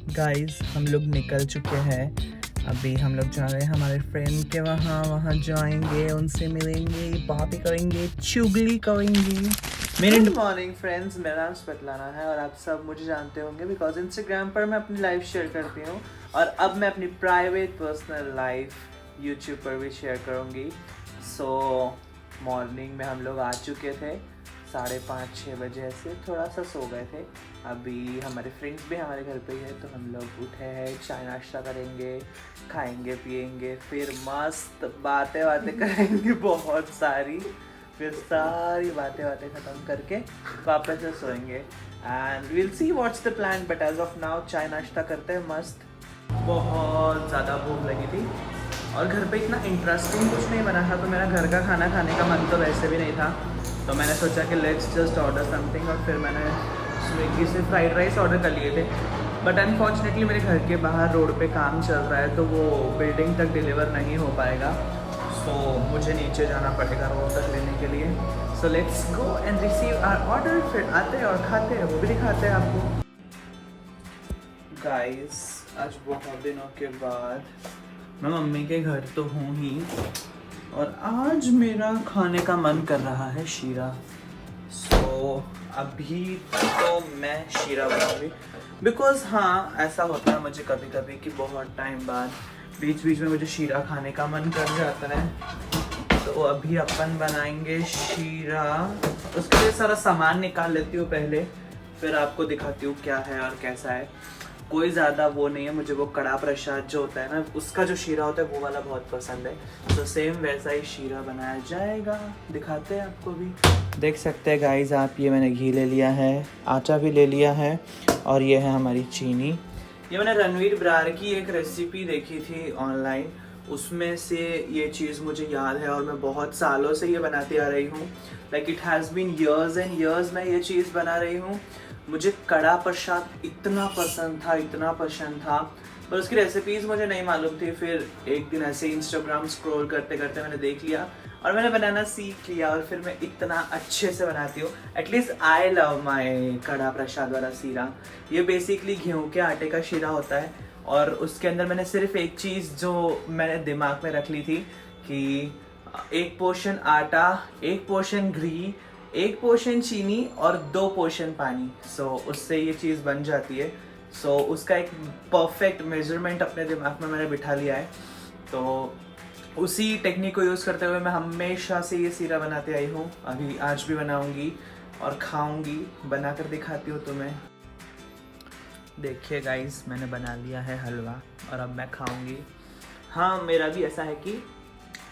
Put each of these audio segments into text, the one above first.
Guys हम लोग निकल चुके हैं। अभी हम लोग जा रहे हैं हमारे फ्रेंड के वहाँ जाएंगे, उनसे मिलेंगे, बातें करेंगे, चुगली करेंगे। मेरे गुड मॉर्निंग फ्रेंड्स, मेरा नाम स्वेतलाना है और आप सब मुझे जानते होंगे बिकॉज इंस्टाग्राम पर मैं अपनी लाइफ शेयर करती हूँ और अब मैं अपनी प्राइवेट पर्सनल लाइफ यूट्यूब पर भी शेयर करूँगी। सो मॉर्निंग में हम लोग आ चुके थे 5:30-6 बजे, ऐसे थोड़ा सा सो गए थे। अभी हमारे फ्रेंड्स भी हमारे घर पे ही है तो हम लोग उठे हैं, चाय नाश्ता करेंगे, खाएंगे पिएंगे, फिर मस्त बातें करेंगे बहुत सारी, फिर सारी बातें ख़त्म करके वापस से सोएंगे and will see what's the plan. But as of now चाय नाश्ता करते हैं मस्त। बहुत ज़्यादा भूख लगी थी और घर पे इतना इंटरेस्टिंग कुछ नहीं बना था तो मेरा घर का खाना खाने का मन तो वैसे भी नहीं था, तो मैंने सोचा कि लेट्स जस्ट ऑर्डर समथिंग और फिर मैंने स्विगी से फ्राइड राइस ऑर्डर कर लिए थे। बट अनफॉर्चुनेटली मेरे घर के बाहर रोड पे काम चल रहा है तो वो बिल्डिंग तक डिलीवर नहीं हो पाएगा, सो मुझे नीचे जाना पड़ेगा रोड तक लेने के लिए। So let's go and receive our order, फिर आते हैं और खाते हैं, वो भी दिखाते हैं आपको। गाइस आज बहुत दिनों के बाद मैं मम्मी के घर तो हूँ ही और आज मेरा खाने का मन कर रहा है शीरा। सो अभी तो मैं शीरा बनाऊंगी बिकॉज हाँ ऐसा होता है मुझे कभी कभी कि बहुत टाइम बाद बीच में मुझे शीरा खाने का मन कर जाता है। तो अभी अपन बनाएंगे शीरा। उसके लिए सारा सामान निकाल लेती हूँ पहले, फिर आपको दिखाती हूँ क्या है और कैसा है। कोई ज़्यादा वो नहीं है, मुझे वो कड़ा प्रसाद जो होता है ना उसका जो शीरा होता है वो वाला बहुत पसंद है। तो सेम वैसा ही शीरा बनाया जाएगा, दिखाते हैं आपको भी। देख सकते हैं गाइस आप, ये मैंने घी ले लिया है, आटा भी ले लिया है और ये है हमारी चीनी। ये मैंने रणवीर ब्रार की एक रेसिपी देखी थी ऑनलाइन, उसमें से ये चीज़ मुझे याद है और मैं बहुत सालों से ये बनाती आ रही हूँ। Like it has been years and years मैं ये चीज़ बना रही हूँ। मुझे कड़ा प्रसाद इतना पसंद था पर उसकी रेसिपीज़ मुझे नहीं मालूम थी। फिर एक दिन ऐसे इंस्टाग्राम स्क्रॉल करते करते मैंने देख लिया और मैंने बनाना सीख लिया और फिर मैं इतना अच्छे से बनाती हूँ। एटलीस्ट आई लव माई कड़ा प्रसाद वाला शीरा। ये बेसिकली गेहूँ के आटे का शीरा होता है और उसके अंदर मैंने सिर्फ एक चीज़ जो मैंने दिमाग में रख ली थी कि 1 पोर्शन आटा, 1 पोर्शन घी, 1 पोर्शन चीनी और 2 पोर्शन पानी। सो उससे ये चीज़ बन जाती है। सो उसका एक परफेक्ट मेजरमेंट अपने दिमाग में मैंने बिठा लिया है, तो उसी टेक्निक को यूज़ करते हुए मैं हमेशा से ये शीरा बनाते आई हूँ। अभी आज भी बनाऊँगी और खाऊँगी, बनाकर दिखाती हूँ तुम्हें। देखिए गाइस मैंने बना लिया है हलवा और अब मैं खाऊँगी। हाँ मेरा भी ऐसा है कि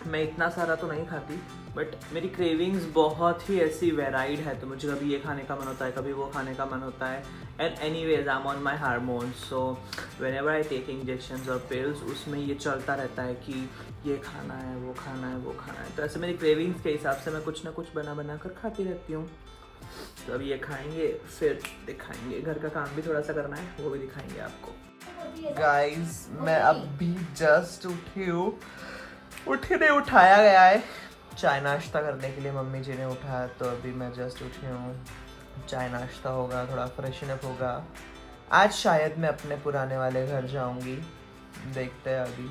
मैं इतना सारा तो नहीं खाती बट मेरी क्रेविंग्स बहुत ही ऐसी वेराइड है, तो मुझे कभी ये खाने का मन होता है, कभी वो खाने का मन होता है। And anyways I am on my hormones, so whenever I take injections और पिल्स उसमें ये चलता रहता है कि ये खाना है, वो खाना है, वो खाना है। तो ऐसे मेरी क्रेविंग्स के हिसाब से मैं कुछ ना कुछ बना कर खाती रहती हूँ। तो अब ये खाएंगे फिर दिखाएंगे, घर का काम भी थोड़ा सा करना है वो भी दिखाएंगे आपको। गाइस मैं अभी जस्ट उठी हूँ, उठने उठाया गया है चाय नाश्ता करने के लिए, मम्मी जी ने उठाया तो अभी मैं जस्ट उठी हूँ। चाय नाश्ता होगा, थोड़ा फ्रेशन अप होगा। आज शायद मैं अपने पुराने वाले घर जाऊँगी, देखते हैं अभी,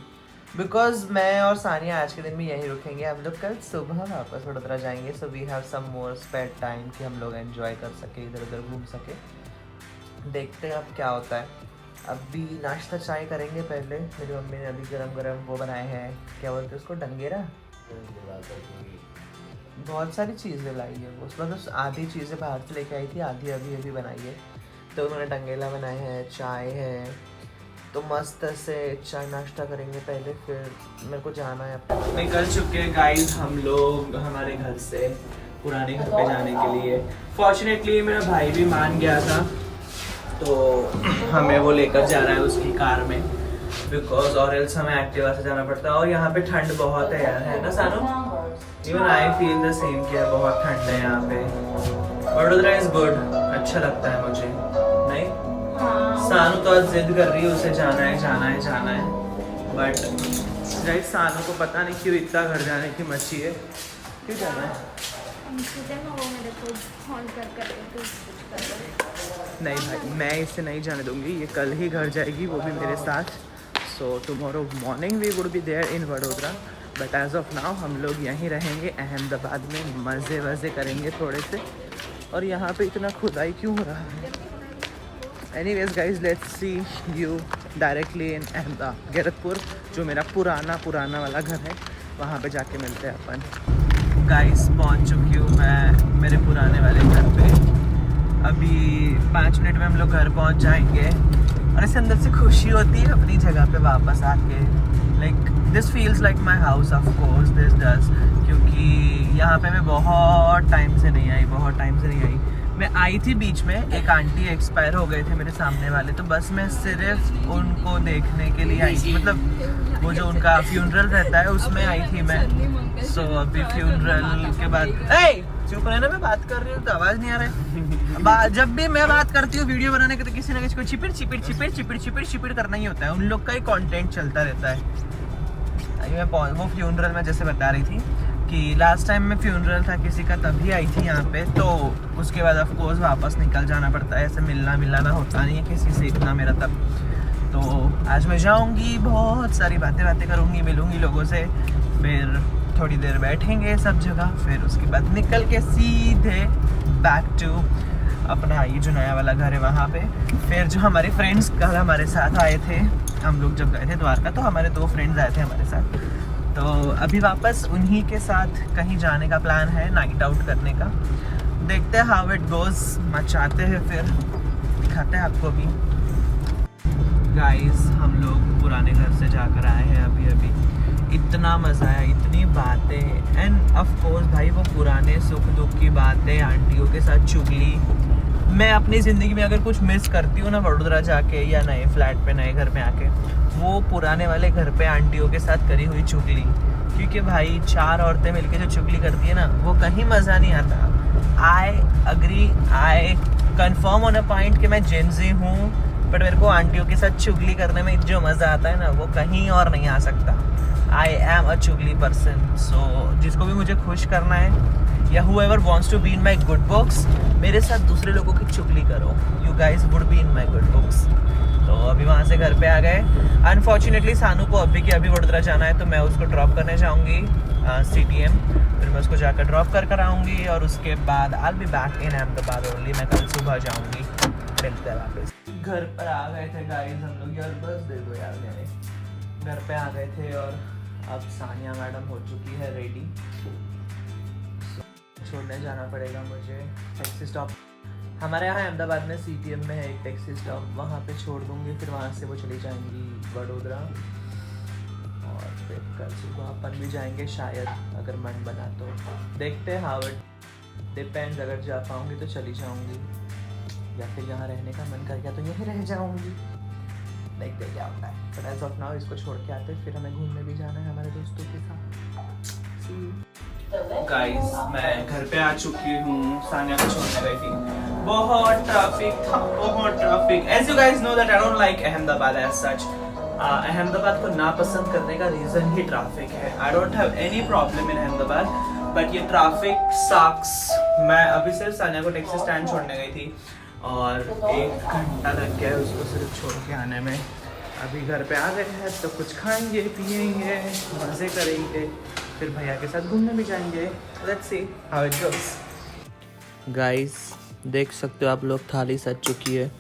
बिकॉज मैं और सानिया आज के दिन भी यहीं रुकेंगे। हम लोग कल सुबह वापस वडोदरा जाएंगे, so we have some more spare time कि हम लोग एंजॉय कर सके, इधर उधर घूम सके। देखते हैं अब क्या होता है। अभी नाश्ता चाय करेंगे पहले। मेरी मम्मी ने अभी गरम गरम वो बनाए हैं, क्या बोलते हैं उसको, डंगेरा। बहुत सारी चीज़ें लाई है वो, उसमें तो आधी चीज़ें बाहर से लेके आई थी, आधी अभी बनाई है। तो उन्होंने डंगेला बनाए हैं, चाय है, तो मस्त से चाय नाश्ता करेंगे पहले, फिर मेरे को जाना है। निकल चुके गाइस हम लोग हमारे घर से पुराने घर पे जाने के लिए। फॉर्चुनेटली मेरा भाई भी मान गया था तो हमें वो लेकर जा रहा है उसकी कार में, बिकॉज और एल्स हमें एक्टिवा से जाना पड़ता है। और यहाँ पे ठंड बहुत है यार, है ना सानू? Even I feel the same कि बहुत ठंड है यहाँ पे। वडोदरा इज गुड, अच्छा लगता है मुझे। नहीं सानू तो आज जिद कर रही है, उसे जाना है बट गाइस सानू को पता नहीं क्यों इतना घर जाने की मची है। क्यों जाना है? नहीं भाई, मैं इसे नहीं जाने दूंगी, ये कल ही घर जाएगी, वो भी मेरे साथ। So tomorrow morning we would be there in Vadodara, but as of now हम लोग यहीं रहेंगे अहमदाबाद में, मज़े वज़े करेंगे थोड़े से। और यहाँ पे इतना खुदाई क्यों हो रहा है? Anyways guys, let's see you directly in Gairatpur, जो मेरा पुराना वाला घर है, वहाँ पे जाके मिलते हैं अपन। गाइस पहुँच चुकी हूँ मैं मेरे पुराने वाले घर पे। अभी 5 मिनट में हम लोग घर पहुँच जाएंगे और इससे अंदर से खुशी होती है अपनी जगह पे वापस आके। Like this feels like my house, of course this does, क्योंकि यहाँ पे मैं बहुत टाइम से नहीं आई। मैं आई थी बीच में, एक आंटी एक्सपायर हो गए थे मेरे सामने वाले, तो बस मैं सिर्फ उनको देखने के लिए आई थी। मतलब वो जो उनका फ्यूनरल रहता है उसमें आई थी मैं। सो अभी फ्यूनरल के बाद चुप रहना, मैं बात कर रही हूँ तो आवाज़ नहीं आ रहा है। जब भी मैं बात करती हूँ वीडियो बनाने के, तो किसी ना किसी को चिपिड़ करना ही होता है, उन लोग का ही कंटेंट चलता रहता है। मैं वो फ्यूनरल में जैसे बता रही थी कि लास्ट टाइम में फ्यूनरल था किसी का, तभी आई थी यहाँ पे, तो उसके बाद ऑफ कोर्स वापस निकल जाना पड़ता है, ऐसे मिलना होता नहीं है किसी से इतना मेरा तब। तो आज मैं जाऊँगी, बहुत सारी बातें करूँगी, मिलूँगी लोगों से, फिर थोड़ी देर बैठेंगे सब जगह, फिर उसके बाद निकल के सीधे बैक टू अपना ये जो नया वाला घर है वहाँ पे। फिर जो हमारे फ्रेंड्स कल हमारे साथ आए थे, हम लोग जब गए थे द्वारका, तो हमारे 2 फ्रेंड्स आए थे हमारे साथ, तो अभी वापस उन्हीं के साथ कहीं जाने का प्लान है, नाइट आउट करने का। देखते हैं हाउ इट गोज, मचाते हैं, फिर दिखाते हैं आपको भी। गाइस हम लोग पुराने घर से जाकर आए हैं अभी, इतना मज़ा आया, इतनी बातें, एंड ऑफ कोर्स भाई वो पुराने सुख दुख की बातें, आंटियों के साथ चुगली। मैं अपनी ज़िंदगी में अगर कुछ मिस करती हूँ ना वडोदरा जाके या नए फ्लैट पे, नए घर में आके, वो पुराने वाले घर पे आंटियों के साथ करी हुई चुगली। क्योंकि भाई 4 औरतें मिलके जो चुगली करती है ना, वो कहीं मज़ा नहीं आता। I agree, I confirm on a point कि मैं जेनजी हूँ, बट मेरे को आंटियों के साथ चुगली करने में जो मज़ा आता है ना, वो कहीं और नहीं आ सकता। आई एम अ चुगली पर्सन। सो जिसको भी मुझे खुश करना है, या whoever wants to be in my good books, मेरे साथ दूसरे लोगों की चुगली करो, you guys would be in my good books। तो अभी वहाँ से घर पे आ गए। अनफॉर्चुनेटली सानू को अभी के अभी वडोदरा जाना है, तो मैं उसको ड्रॉप करने जाऊँगी CTM, फिर मैं उसको जाकर ड्रॉप कर आऊँगी, और उसके बाद I'll be back in Ahmedabad only. मैं कल सुबह जाऊँगी, मिलते हैं वापस। घर पर आ गए थे गाइस हम लोग, यार बस दे दो यार, मेरे घर पे आ गए थे, और अब सानिया मैडम हो चुकी है रेडी। छोड़ने जाना पड़ेगा मुझे टैक्सी स्टॉप। हमारे यहाँ अहमदाबाद में CTM में है एक टैक्सी स्टॉप, वहाँ पे छोड़ दूँगी, फिर वहाँ से वो चली जाएंगी वडोदरा, और फिर कल सुबह अपन भी जाएंगे शायद, अगर मन बना तो। देखते हैं, हाउ इट डिपेंड्स, अगर जा पाऊँगी तो चली जाऊँगी, या फिर यहाँ रहने का मन कर गया तो यहीं रह जाऊँगी, देखते क्या होता है। बट एज ऑफ नाउ इसको छोड़ के आते, फिर हमें घूमने भी जाना है हमारे दोस्तों के साथ। गाइस मैं घर पे आ चुकी हूँ, सानिया को छोड़ने गई थी, बहुत ट्रैफिक था, बहुत traffic. As you guys know that I don't like Ahmedabad as such. Ahmedabad को नापसंद करने का रीजन ही ट्रैफिक है। I don't have any problem in Ahmedabad, but ये ट्रैफिक सक्स। मैं अभी सिर्फ सानिया को टैक्सी स्टैंड छोड़ने गई थी, और 1 घंटा लग गया उसको सिर्फ छोड़ के आने में। अभी घर पे आ गए हैं तो कुछ खाएंगे, पिएंगे, मज़े करेंगे, फिर भैया के साथ घूमने भी जाएंगे। Let's see how it goes. Guys देख सकते हो आप लोग, थाली सज चुकी है।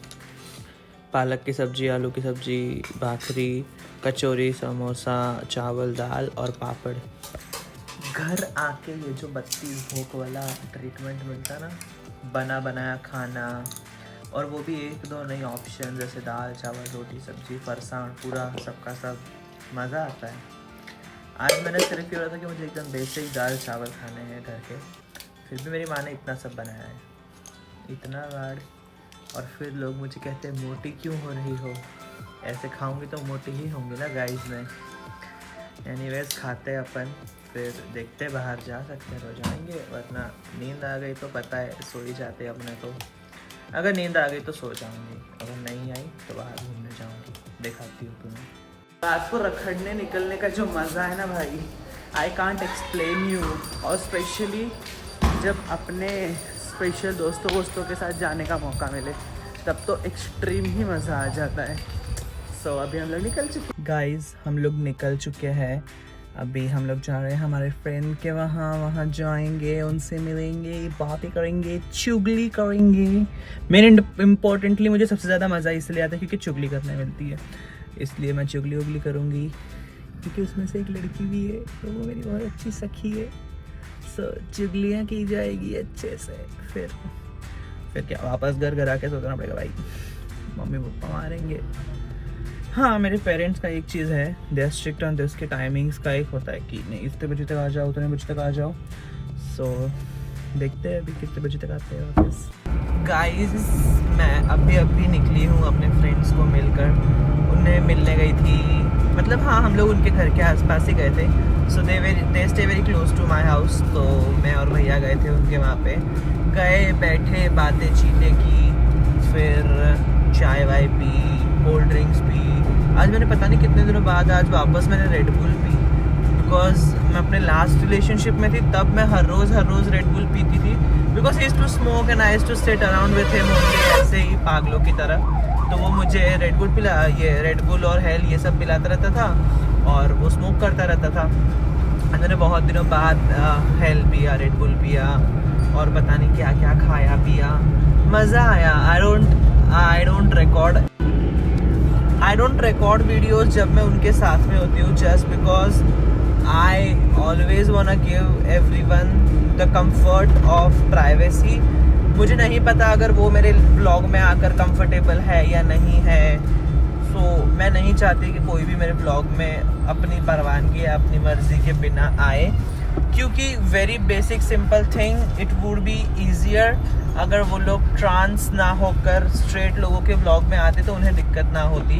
पालक की सब्जी, आलू की सब्जी, भाखरी, कचौरी, समोसा, चावल, दाल और पापड़। घर आके ये जो बत्ती भूख वाला ट्रीटमेंट मिलता ना, बना बनाया खाना, और वो भी 1-2 नई ऑप्शन, जैसे दाल चावल रोटी सब्जी फरसाण, पूरा सबका सब मज़ा आता है। आज मैंने सिर्फ ये बोला था कि मुझे एकदम बेसिक दाल चावल खाने हैं घर के, फिर भी मेरी माँ ने इतना सब बनाया है, इतना गाढ़। और फिर लोग मुझे कहते हैं मोटी क्यों हो रही हो, ऐसे खाऊंगी तो मोटी ही होंगी ना गाइस में। एनीवेज खाते अपन, फिर देखते बाहर जा सकते हैं तो जाएंगे, वरना नींद आ गई तो पता है सो ही जाते अपने तो। अगर नींद आ गई तो सो जाऊंगी, अगर नहीं आई तो बाहर घूमने जाऊंगी, दिखाती हूँ तुम्हें। रात को रखड़ने निकलने का जो मज़ा है ना भाई, आई कांट एक्सप्लेन यू। और स्पेशली जब अपने स्पेशल दोस्तों के साथ जाने का मौका मिले तब तो एक्सट्रीम ही मज़ा आ जाता है। सो अभी हम लोग निकल चुके गाइस, हम लोग निकल चुके हैं। अभी हम लोग जा रहे हैं हमारे फ्रेंड के वहाँ जाएंगे, उनसे मिलेंगे, बातें करेंगे, चुगली करेंगे। मेन इम्पोर्टेंटली मुझे सबसे ज़्यादा मज़ा इसलिए आता है क्योंकि चुगली करने मिलती है, इसलिए मैं चुगली उगली करूँगी। क्योंकि उसमें से एक लड़की भी है तो वो मेरी बहुत अच्छी सखी है। सो चुगलियाँ की जाएगी अच्छे से। फिर क्या वापस घर आके सोचना पड़ेगा भाई, मम्मी पापा मारेंगे। हाँ, मेरे पेरेंट्स का एक चीज़ है, they are strict on this, के टाइमिंग्स का एक होता है कि नहीं इतने बजे तक आ जाओ, उतने बजे तक आ जाओ। सो देखते हैं अभी कितने बजे तक आते हैं वापस। गाइस, मैं अभी निकली हूँ अपने फ्रेंड्स को मिलकर, उन्हें मिलने गई थी। मतलब हाँ, हम लोग उनके घर के आसपास ही गए थे। So they stay very close to my house. तो मैं और भैया गए थे उनके वहाँ पे, गए, बैठे, बातें चीतें की, फिर चाय Y P, cold drinks P. आज मैंने पता नहीं कितने दिनों बाद आज वापस मैंने रेड बुल पी, बिकॉज मैं अपने लास्ट रिलेशनशिप में थी तब मैं हर रोज़ रेड बुल पीती थी, because he is to smoke and I is to sit around with him only, ऐसे ही पागलों की तरह। तो वो मुझे रेड बुल और हेल ये सब पिलाता रहता था और वो स्मोक करता रहता था। मैंने बहुत दिनों बाद हेल पिया, रेड बुल पिया और पता नहीं क्या क्या खाया पिया, मज़ा आया। आई डोंट रिकॉर्ड वीडियोस जब मैं उनके साथ में होती हूँ, just because I always वांना give everyone the comfort of privacy. मुझे नहीं पता अगर वो मेरे ब्लॉग में आकर कंफर्टेबल है या नहीं है। सो मैं नहीं चाहती कि कोई भी मेरे ब्लॉग में अपनी परवानगी या अपनी मर्जी के बिना आए, क्योंकि very basic simple thing, it would be easier अगर वो लोग ट्रांस ना होकर स्ट्रेट लोगों के ब्लॉग में आते तो उन्हें दिक्कत ना होती।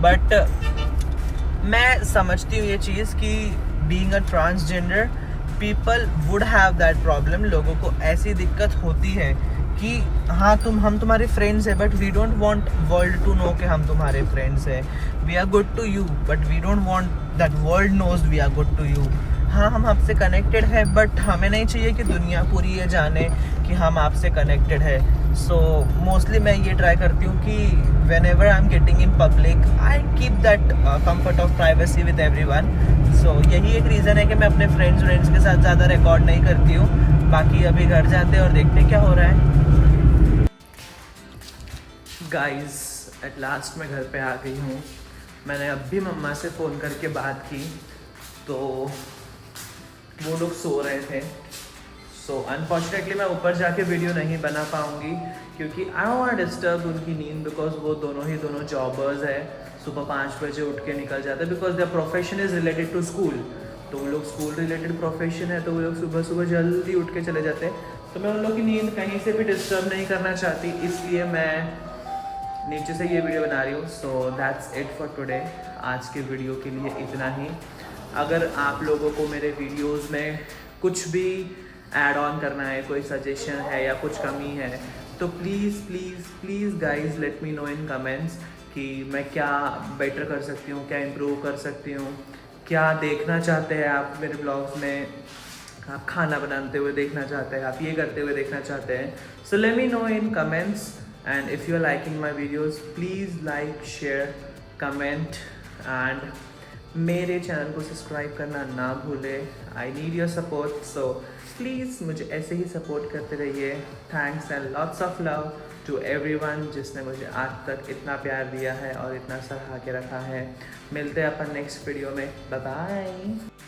बट मैं समझती हूँ ये चीज़ कि being a transgender people would have that problem. लोगों को ऐसी दिक्कत होती है कि हाँ हम तुम्हारे फ्रेंड्स हैं, but we don't want world to know कि हम तुम्हारे फ्रेंड्स हैं। We are good to you but we don't want that world knows we are good to you. हाँ, हम आपसे कनेक्टेड है, बट हमें नहीं चाहिए कि दुनिया पूरी ये जाने कि हम आपसे कनेक्टेड है। सो मोस्टली मैं ये ट्राई करती हूँ कि whenever I am getting in public I keep that comfort of privacy with everyone. So यही एक रीज़न है कि मैं अपने फ्रेंड्स के साथ ज़्यादा रिकॉर्ड नहीं करती हूँ। बाकी अभी घर जाते हैं और देखते क्या हो रहा है। गाइस, एट लास्ट मैं घर पे आ गई हूँ। मैंने अभी मम्मा से फ़ोन करके बात की तो वो लोग सो रहे थे। सो अनफॉर्चुनेटली मैं ऊपर जाके वीडियो नहीं बना पाऊँगी क्योंकि आई डोंट वांट डिस्टर्ब उनकी नींद, बिकॉज वो दोनों जॉबर्स है। सुबह 5 बजे उठ के निकल जाते हैं, because their profession is related to school. तो वो लोग स्कूल रिलेटेड प्रोफेशन है तो वो लोग सुबह जल्दी उठ के चले जाते हैं। तो मैं उन लोग की नींद कहीं से भी डिस्टर्ब नहीं करना चाहती, इसलिए मैं नीचे से ये वीडियो बना रही हूँ। So that's it for today. आज के वीडियो के लिए इतना ही। अगर आप लोगों को मेरे वीडियोस में कुछ भी ऐड ऑन करना है, कोई सजेशन है या कुछ कमी है, तो please guys let me know in comments कि मैं क्या बेटर कर सकती हूँ, क्या इम्प्रूव कर सकती हूँ, क्या देखना चाहते हैं आप मेरे ब्लॉग्स में। आप खाना बनाते हुए देखना चाहते हैं, आप ये करते हुए देखना चाहते हैं। So let me know in comments, and if you are liking my videos please like, share, comment and मेरे चैनल को सब्सक्राइब करना ना भूलें। I need your support, so please मुझे ऐसे ही सपोर्ट करते रहिए। Thanks and lots of love to everyone जिसने मुझे आज तक इतना प्यार दिया है और इतना सराहा के रखा है। मिलते हैं अपन नेक्स्ट वीडियो में। Bye bye.